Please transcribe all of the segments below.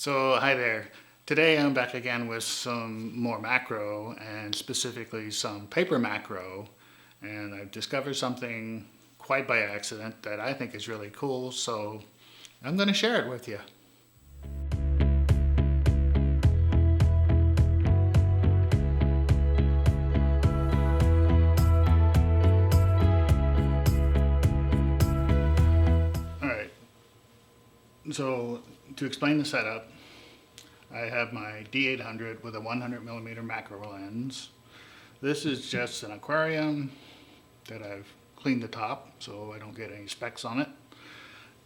So hi there. Today I'm back again with some more macro and specifically some paper macro, and I've discovered something quite by accident that I think is really cool, so I'm going to share it with you. Alright, so to explain the setup, I have my D800 with a 100mm macro lens. This is just an aquarium that I've cleaned the top so I don't get any specks on it.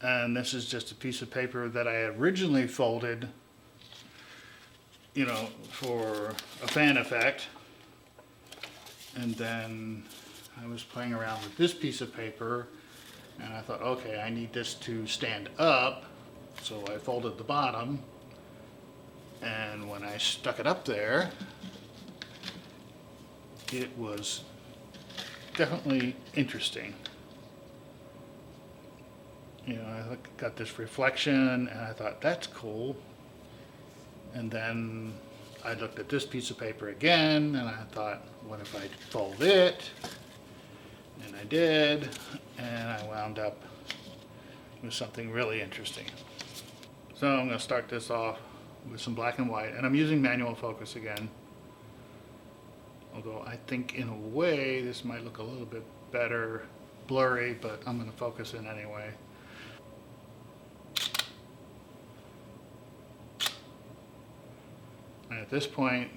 And this is just a piece of paper that I originally folded, for a fan effect. And then I was playing around with this piece of paper and I thought, okay, I need this to stand up. So I folded the bottom, and when I stuck it up there, it was definitely interesting. I got this reflection and I thought, that's cool. And then I looked at this piece of paper again and I thought, what if I fold it? And I did, and I wound up with something really interesting. So I'm going to start this off with some black and white, and I'm using manual focus again. Although I think in a way this might look a little bit better blurry, but I'm going to focus in anyway. And at this point,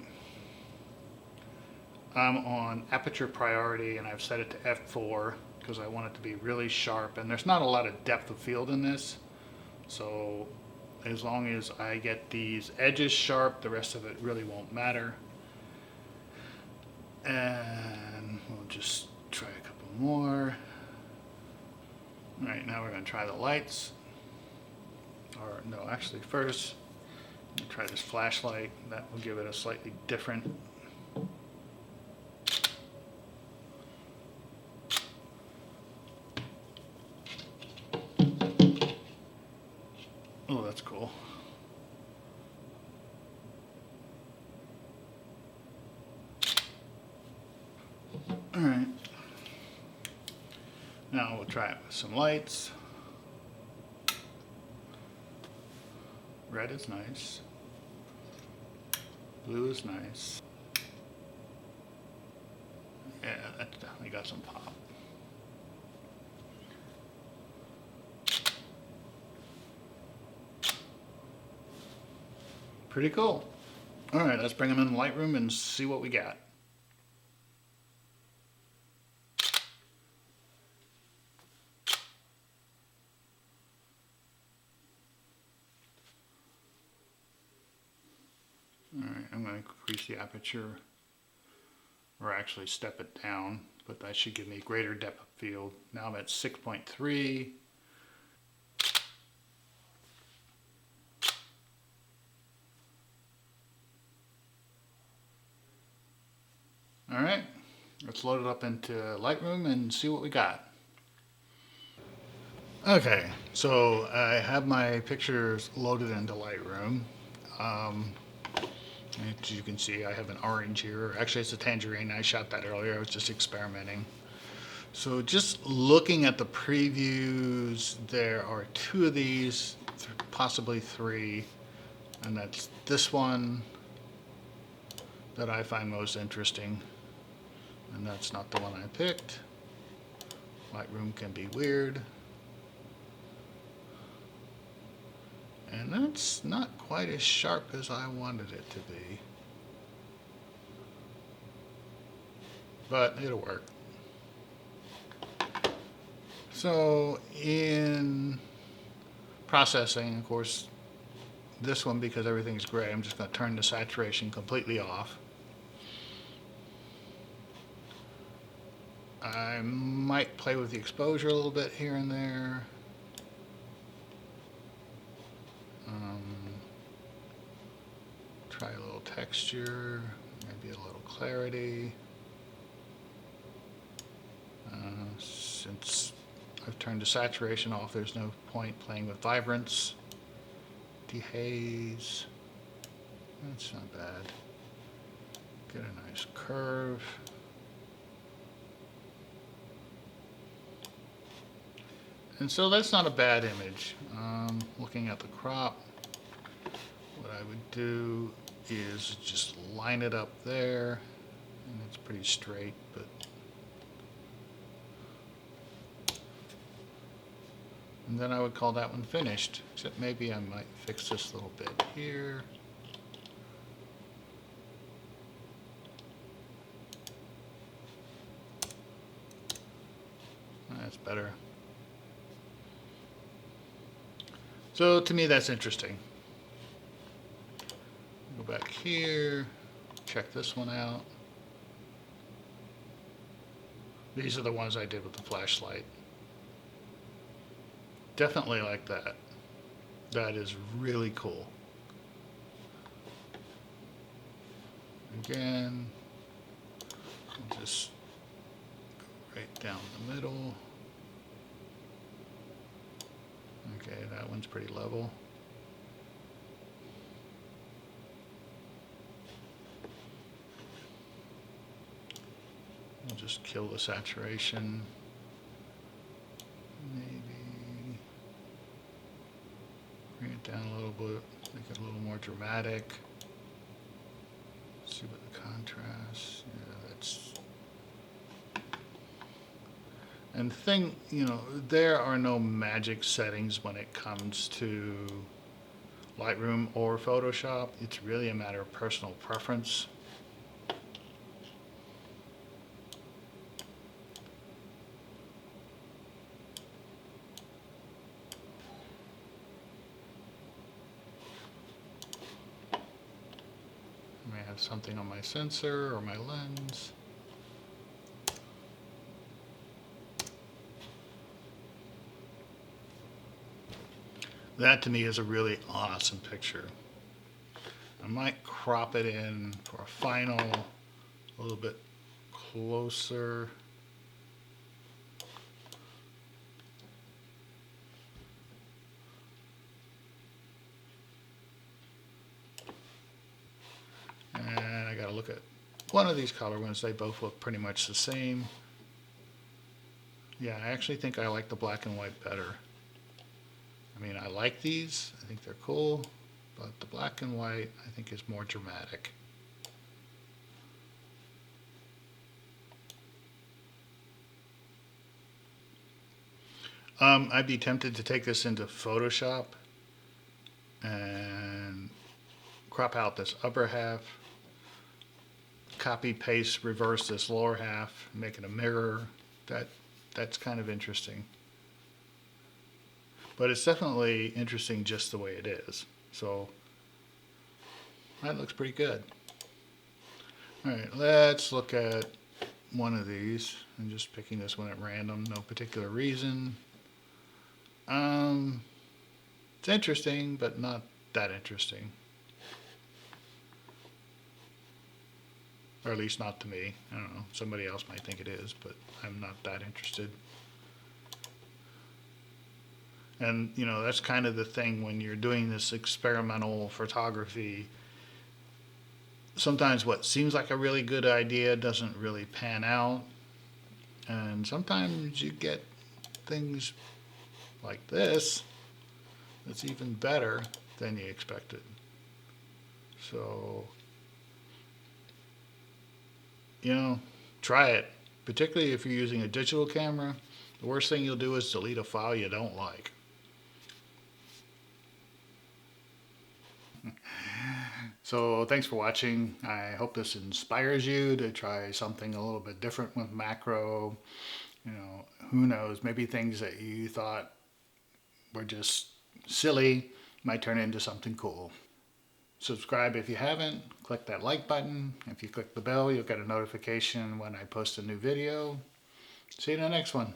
I'm on aperture priority and I've set it to f4 because I want it to be really sharp, and there's not a lot of depth of field in this, so as long as I get these edges sharp, the rest of it really won't matter. And we'll just try a couple more. Alright, now we're going to try the lights. Or no, actually first, we'll try this flashlight. That will give it a slightly different. Oh, that's cool. Alright. Now we'll try it with some lights. Red is nice. Blue is nice. Yeah, that's definitely got some pop. Pretty cool. Alright, let's bring them in the Lightroom and see what we got. Alright, I'm going to increase the aperture, or actually step it down, but that should give me greater depth of field. Now I'm at 6.3. Alright, let's load it up into Lightroom and see what we got. Okay, so I have my pictures loaded into Lightroom. As you can see, I have an orange here. Actually, it's a tangerine. I shot that earlier. I was just experimenting. So just looking at the previews, there are two of these, possibly three, and that's this one that I find most interesting, and that's not the one I picked. Lightroom can be weird. And that's not quite as sharp as I wanted it to be. But it'll work. So in processing, of course, this one, because everything's gray, I'm just going to turn the saturation completely off. I might play with the exposure a little bit here and there. Try a little texture, maybe a little clarity. Since I've turned the saturation off, there's no point playing with vibrance. dehaze. That's not bad. Get a nice curve. And so that's not a bad image. Looking at the crop, what I would do is just line it up there, and it's pretty straight, but and then I would call that one finished, except maybe I might fix this little bit here. That's better. So to me, that's interesting. Go back here, check this one out. These are the ones I did with the flashlight. Definitely like that. That is really cool. Again, I'll just go right down the middle. Okay, that one's pretty level. We'll just kill the saturation. Maybe bring it down a little bit, make it a little more dramatic. See what the contrast, yeah, that's. And the thing, you know, there are no magic settings when it comes to Lightroom or Photoshop. It's really a matter of personal preference. I may have something on my sensor or my lens. That to me is a really awesome picture. I might crop it in for a final, a little bit closer. And I gotta look at one of these color ones. They both look pretty much the same. Yeah, I actually think I like the black and white better. I mean, I like these, I think they're cool, but the black and white I think is more dramatic. I'd be tempted to take this into Photoshop and crop out this upper half, copy, paste, reverse this lower half, make it a mirror. That's kind of interesting. But it's definitely interesting just the way it is. So that looks pretty good. All right, let's look at one of these. I'm just picking this one at random, no particular reason. It's interesting, but not that interesting. Or at least not to me. I don't know. Somebody else might think it is, but I'm not that interested. And, you know, that's kind of the thing when you're doing this experimental photography. Sometimes what seems like a really good idea doesn't really pan out. And sometimes you get things like this that's even better than you expected. So, you know, try it. Particularly if you're using a digital camera. The worst thing you'll do is delete a file you don't like. So thanks for watching. I hope this inspires you to try something a little bit different with macro. You know, who knows, maybe things that you thought were just silly might turn into something cool. Subscribe if you haven't. Click that like button. If you click the bell, you'll get a notification when I post a new video. See you in the next one.